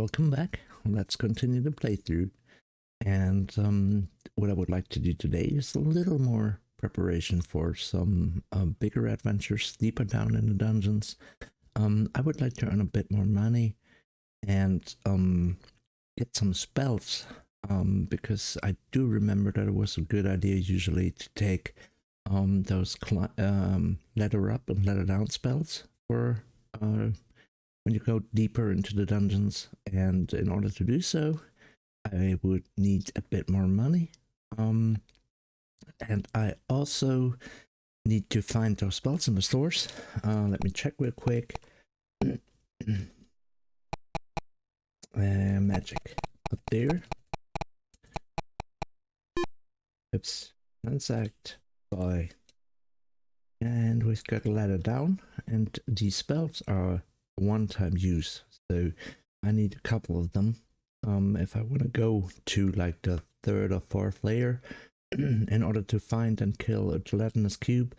welcome back. Let's continue the playthrough. And what I would like to do today is a little more preparation for some bigger adventures deeper down in the dungeons. I would like to earn a bit more money and get some spells, because I do remember that it was a good idea usually to take those ladder up and ladder down spells for when you go deeper into the dungeons, and in order to do so I would need a bit more money, and I also need to find those spells in the stores. Let me check real quick. Magic up there. Oops, transact, buy, and we've got a ladder down, and these spells are one-time use, so I need a couple of them. If I want to go to like the third or fourth layer in order to find and kill a gelatinous cube,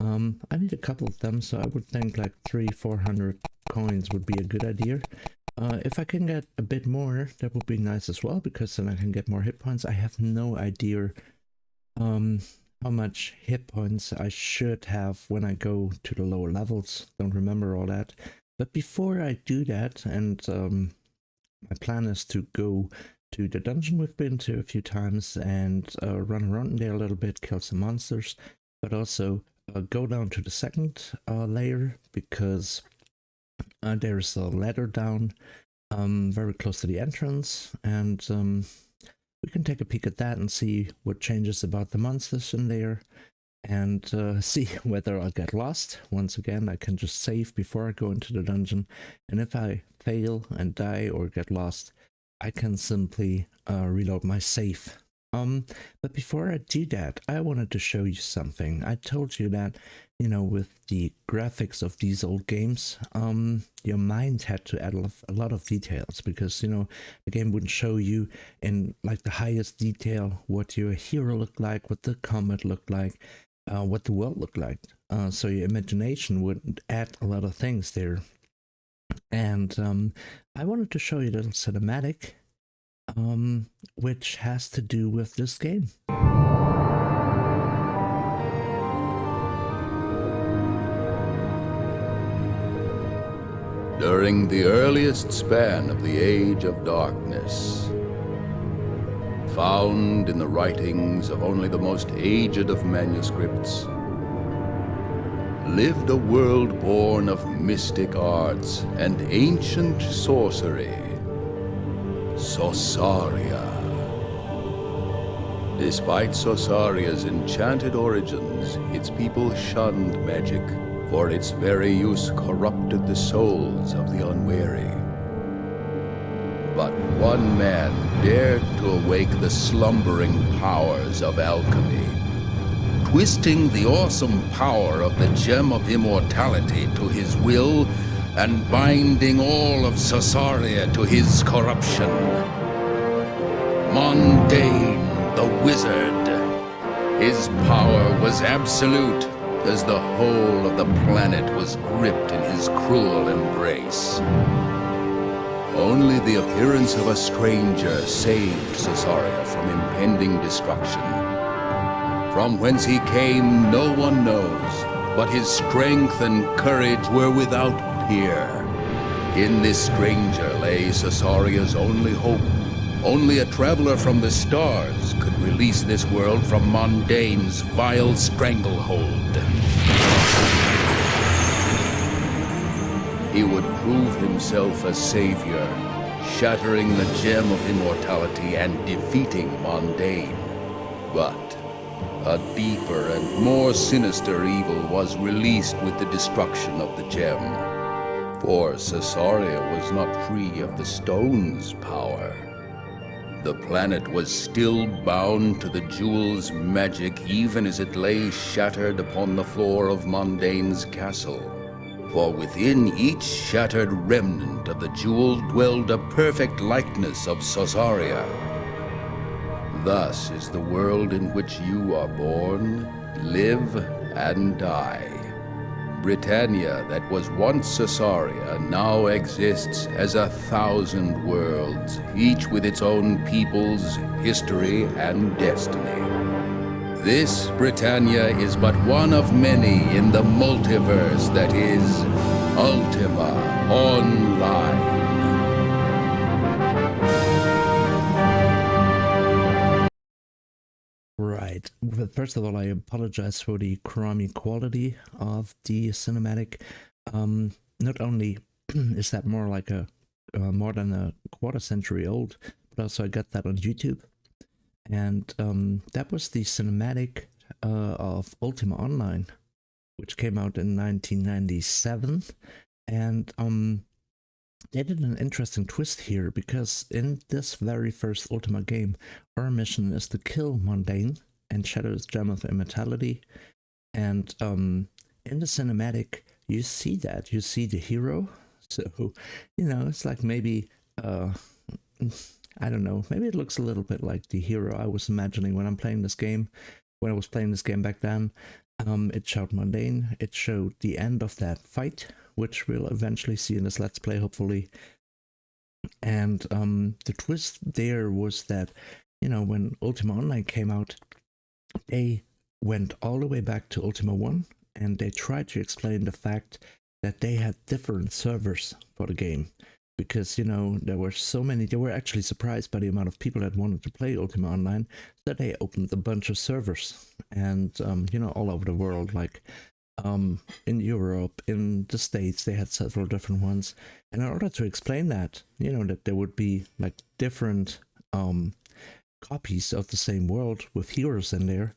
I need a couple of them, so I would think like 300-400 coins would be a good idea. If I can get a bit more, that would be nice as well, because then I can get more hit points. I have no idea how much hit points I should have when I go to the lower levels. Don't remember all that. But before I do that, and my plan is to go to the dungeon we've been to a few times and run around in there a little bit, kill some monsters, but also go down to the second layer, because there's a ladder down very close to the entrance, and we can take a peek at that and see what changes about the monsters in there, and see whether I'll get lost. Once again, I can just save before I go into the dungeon, and if I fail and die or get lost, I can simply reload my save. But before I do that, I wanted to show you something. I told you that, you know, with the graphics of these old games, your mind had to add a lot of details, because, you know, the game wouldn't show you in like the highest detail what your hero looked like, what the combat looked like, what the world looked like. So your imagination would add a lot of things there. And I wanted to show you a little cinematic, which has to do with this game. During the earliest span of the Age of Darkness, found in the writings of only the most aged of manuscripts, lived a world born of mystic arts and ancient sorcery, Sosaria. Despite Sosaria's enchanted origins, its people shunned magic, for its very use corrupted the souls of the unwary. But one man dared to awake the slumbering powers of alchemy, twisting the awesome power of the Gem of Immortality to his will and binding all of Sosaria to his corruption. Mundane, the wizard. His power was absolute, as the whole of the planet was gripped in his cruel embrace. Only the appearance of a stranger saved Sosaria from impending destruction. From whence he came, no one knows, but his strength and courage were without peer. In this stranger lay Sosaria's only hope. Only a traveler from the stars could release this world from Mundane's vile stranglehold. He would prove himself a savior, shattering the Gem of Immortality and defeating Mundane. But a deeper and more sinister evil was released with the destruction of the gem. For Sosaria was not free of the stone's power. The planet was still bound to the jewel's magic, even as it lay shattered upon the floor of Mundane's castle. For within each shattered remnant of the jewel dwelled a perfect likeness of Sosaria. Thus is the world in which you are born, live, and die. Britannia that was once Caesarea now exists as 1,000 worlds, each with its own peoples, history, and destiny. This Britannia is but one of many in the multiverse that is Ultima Online. Right. Well, first of all, I apologize for the crummy quality of the cinematic. Not only is that more like more than a quarter century old, but also I got that on YouTube. And that was the cinematic of Ultima Online, which came out in 1997. And they did an interesting twist here, because in this very first Ultima game, our mission is to kill Mundane and shatter his gem of immortality. And in the cinematic, you see that. You see the hero. So, you know, it's like maybe, I don't know, maybe it looks a little bit like the hero I was imagining when I'm playing this game. When I was playing this game back then, it showed Mundane. It showed the end of that fight, which we'll eventually see in this Let's Play, hopefully. And the twist there was that, you know, when Ultima Online came out, they went all the way back to Ultima 1, and they tried to explain the fact that they had different servers for the game. Because, you know, there were so many, they were actually surprised by the amount of people that wanted to play Ultima Online, so they opened a bunch of servers. And, you know, all over the world, like in Europe, in the States, they had several different ones. And in order to explain that, you know, that there would be like different copies of the same world with heroes in there,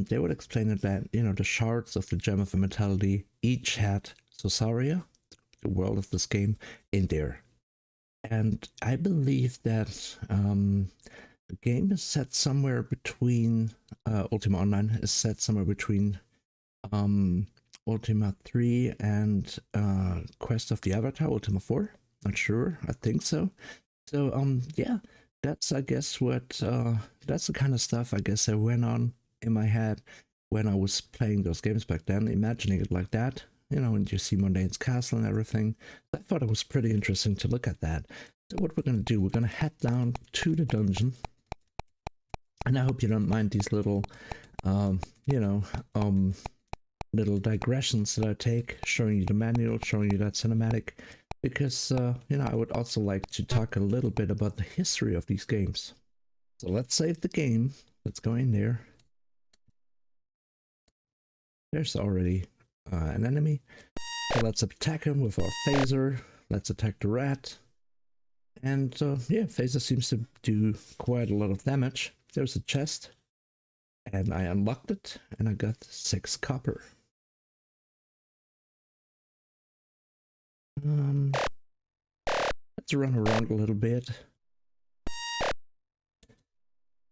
they would explain it that, you know, the shards of the Gem of Immortality each had Sosaria, the world of this game, in there. And I believe that the game is set somewhere between, Ultima Online is set somewhere between Ultima 3 and Quest of the Avatar, Ultima 4. Not sure, I think so. So, yeah, that's, I guess, what, that's the kind of stuff, I guess, that went on in my head when I was playing those games back then, imagining it like that. You know, and you see Mundane's castle and everything. I thought it was pretty interesting to look at that. So what we're going to do, we're going to head down to the dungeon. And I hope you don't mind these little, you know, little digressions that I take, showing you the manual, showing you that cinematic. Because, you know, I would also like to talk a little bit about the history of these games. So let's save the game. Let's go in there. There's already an enemy. So let's attack him with our phaser. Let's attack the rat. And yeah, phaser seems to do quite a lot of damage. There's a chest. And I unlocked it, and I got 6 copper. Let's run around a little bit.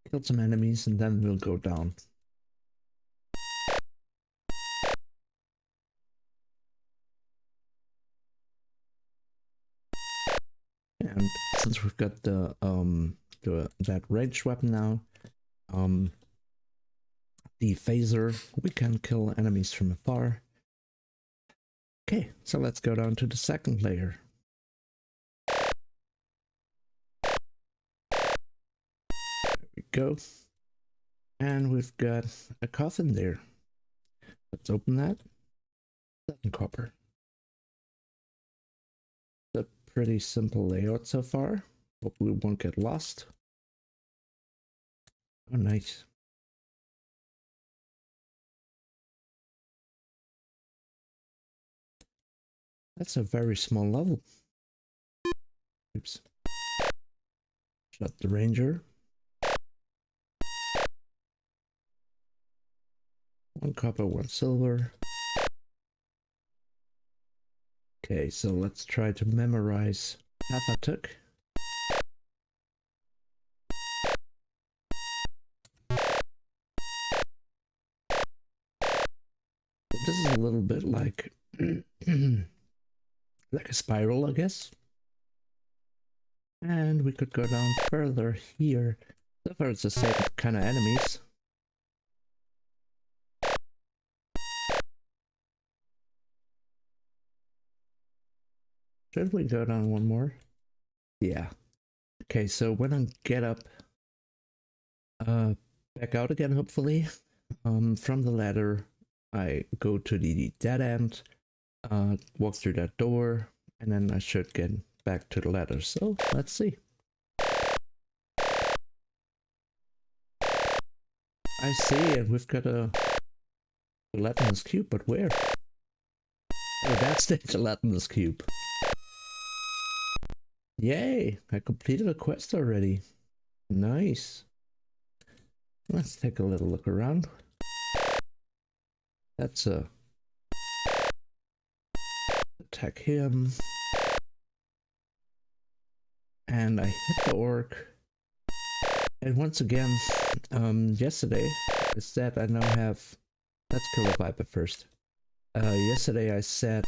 Kill some enemies, and then we'll go down. And since we've got the that ranged weapon now, the phaser, we can kill enemies from afar. Okay, so let's go down to the second layer. There we go. And we've got a coffin there. Let's open that. 7 copper. Pretty simple layout so far. Hope we won't get lost. Oh, nice. That's a very small level. Oops. Shut the ranger. 1 copper, 1 silver. Okay, so let's try to memorize path I took. This is a little bit like like a spiral, I guess. And we could go down further here. So far it's the same kind of enemies. Should we go down one more? Yeah. Okay, so when I get up, back out again, hopefully, from the ladder, I go to the dead end, walk through that door, and then I should get back to the ladder. So let's see. I see, and we've got a gelatinous cube, but where? Oh, that's the gelatinous cube. Yay! I completed a quest already. Nice. Let's take a little look around. That's a attack him. And I hit the orc. And once again, yesterday I said I now have. Let's kill a viper first. Yesterday I said,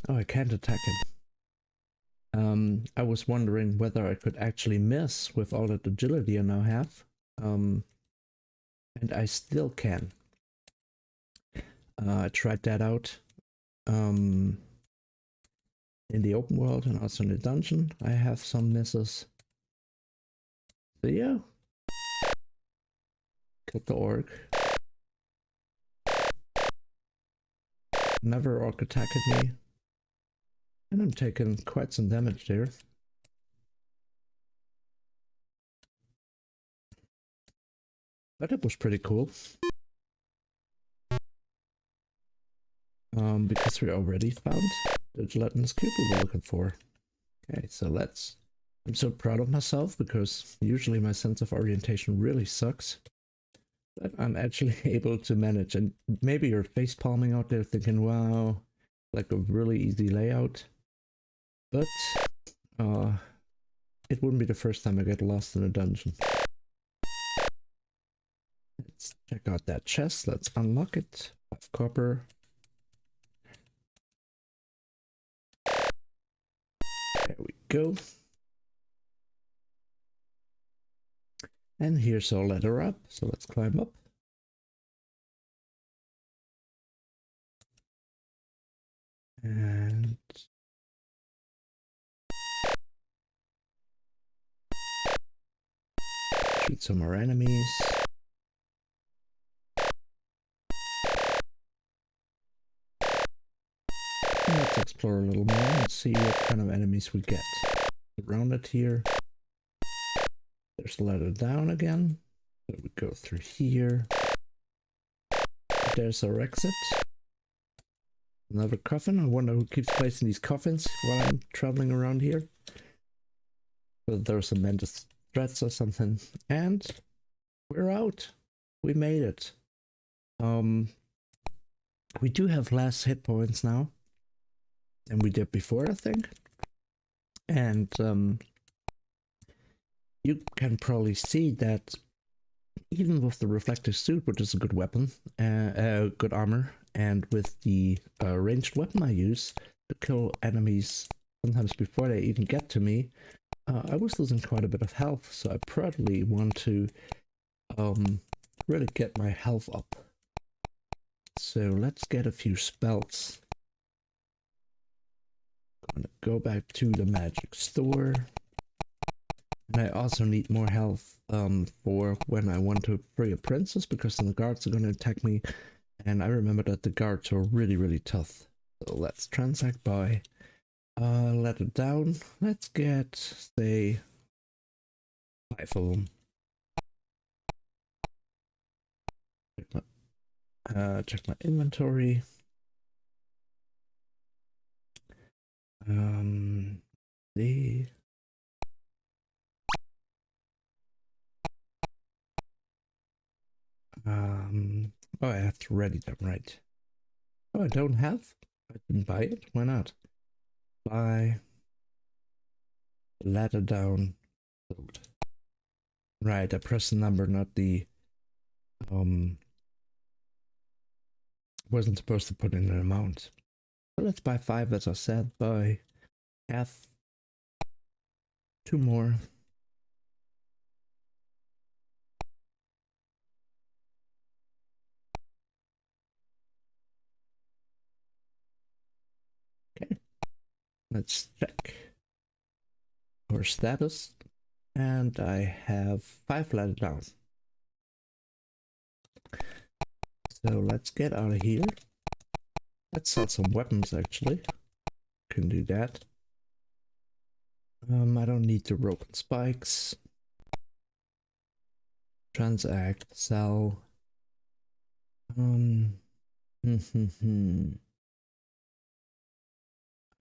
oh, I can't attack him. I was wondering whether I could actually miss with all that agility I now have. And I still can. I tried that out in the open world and also in the dungeon. I have some misses. So yeah. Killed the orc. Another orc attacked me. And I'm taking quite some damage there. But it was pretty cool. Because we already found the gelatinous cube we were looking for. Okay, so let's... I'm so proud of myself because usually my sense of orientation really sucks. But I'm actually able to manage, and maybe you're face palming out there thinking, wow, like a really easy layout. But it wouldn't be the first time I get lost in a dungeon. Let's check out that chest. Let's unlock it. 5 copper. There we go. And here's our ladder up. So let's climb up. And shoot some more enemies. And let's explore a little more and see what kind of enemies we get. Around it here. There's the ladder down again. So we go through here. There's our exit. Another coffin. I wonder who keeps placing these coffins while I'm traveling around here. Whether there's some mental threats or something. And we're out. We made it. We do have less hit points now than we did before, I think. And you can probably see that even with the reflective suit, which is a good weapon, good armor, and with the ranged weapon I use to kill enemies sometimes before they even get to me, I was losing quite a bit of health, so I probably want to really get my health up. So let's get a few spells. Gonna go back to the magic store. And I also need more health for when I want to free a princess, because then the guards are going to attack me. And I remember that the guards are really, really tough. So let's transact by. Let it down. Let's get, say, 5 of them. Check my inventory. The oh, I have to ready them, right? Oh, I don't have? I didn't buy it? Why not? Buy. Ladder down. Load. Right, I pressed the number, not the wasn't supposed to put in an amount. So let's buy 5, as I said. Buy half. 2 more. Okay. Let's check our status. And I have 5 ladder down. So let's get out of here. Let's sell some weapons actually. Can do that. I don't need the rope and spikes. Transact, sell. I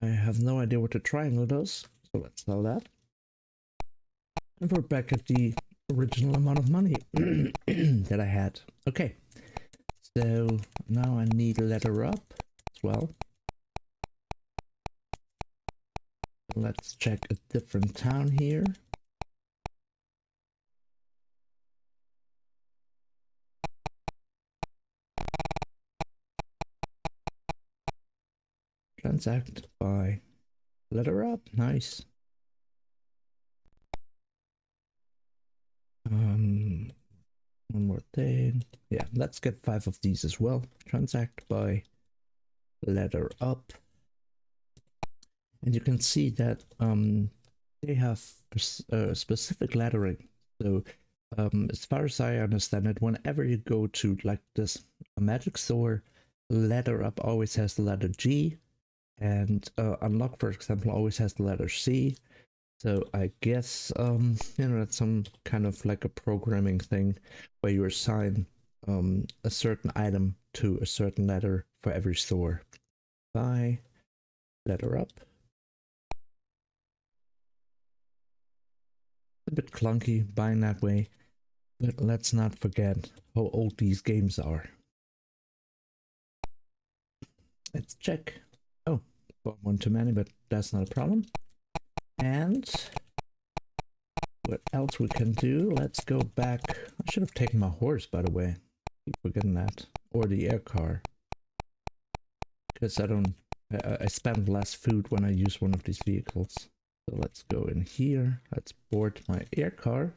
have no idea what the triangle does, so let's sell that. And we're back at the original amount of money that I had. Okay, so now I need a letter up as well. Let's check a different town here. Transact by letter up, nice. One more thing. Yeah, let's get 5 of these as well. Transact by letter up. And you can see that they have specific lettering. So as far as I understand it, whenever you go to like this magic store, letter up always has the letter G, and unlock, for example, always has the letter C. So I guess you know, that's some kind of like a programming thing where you assign a certain item to a certain letter for every store. Buy letter up. A bit clunky buying that way, but let's not forget how old these games are. Let's check. Oh, bought one too many, but that's not a problem. And what else we can do? Let's go back. I should have taken my horse, by the way. Keep forgetting that. Or the air car. Because I spend less food when I use one of these vehicles. So let's go in here. Let's board my air car.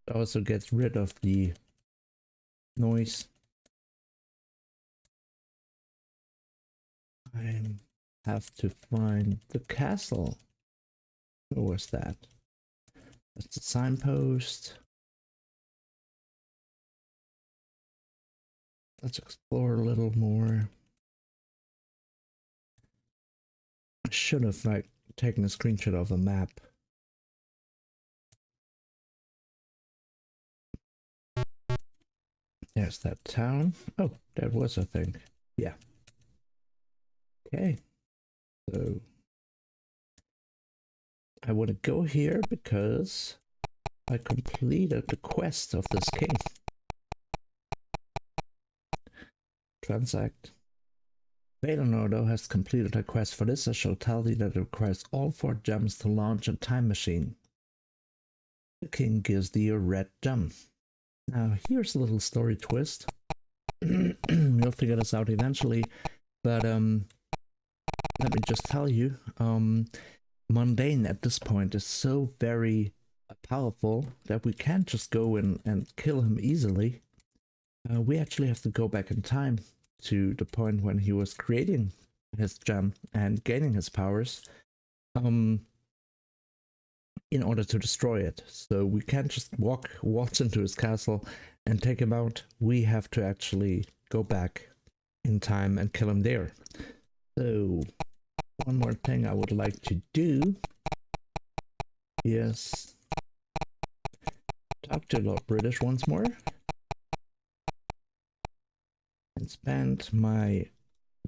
It also gets rid of the noise. I have to find the castle. Where was that? That's the signpost. Let's explore a little more. I should have like taken a screenshot of a map. There's that town. Oh, that was a thing. Yeah. Okay. So I want to go here because I completed the quest of this king. Transact. Valenor has completed a quest. For this I shall tell thee that it requires all 4 gems to launch a time machine. The king gives thee a red gem. Now here's a little story twist. You'll figure this out eventually, but let me just tell you, Mundane at this point is so very powerful that we can't just go in and kill him easily. We actually have to go back in time to the point when he was creating his gem and gaining his powers in order to destroy it. So we can't just waltz into his castle and take him out. We have to actually go back in time and kill him there. So one more thing I would like to do is talk to Lord British once more and spend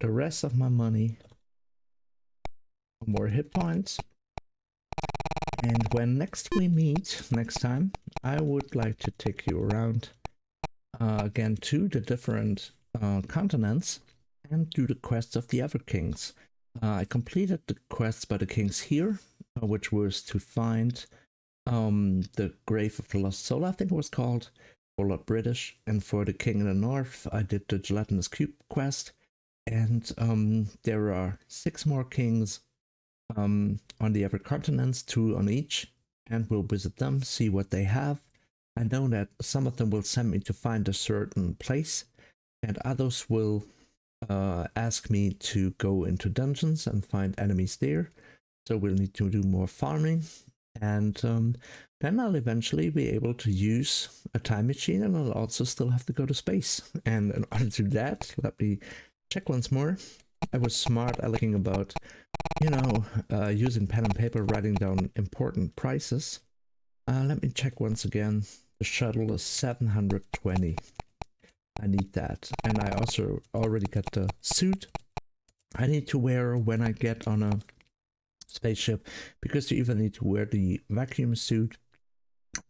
the rest of my money on more hit points. And when next we meet, next time, I would like to take you around again to the different continents and do the quests of the other kings. I completed the quests by the kings here, which was to find the Grave of the Lost Soul, I think it was called, for Lord British. And for the king in the north, I did the Gelatinous Cube quest. And there are 6 more kings on the other continents, 2 on each, and we'll visit them, see what they have. I know that some of them will send me to find a certain place, and others will ask me to go into dungeons and find enemies there. So we'll need to do more farming. And then I'll eventually be able to use a time machine, and I'll also still have to go to space. And in order to do that, let me check once more. I was smart at looking about, you know, using pen and paper, writing down important prices. Let me check once again. The shuttle is 720. I need that. And I also already got the suit I need to wear when I get on a spaceship, because you either need to wear the vacuum suit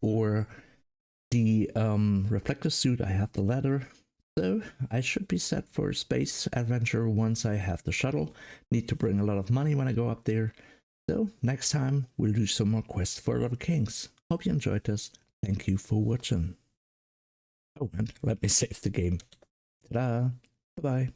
or the reflective suit. I have the latter. So I should be set for space adventure once I have the shuttle. Need to bring a lot of money when I go up there. So next time we'll do some more quests for other kings. Hope you enjoyed this. Thank you for watching. Oh, and let me save the game. Ta-da! Bye-bye.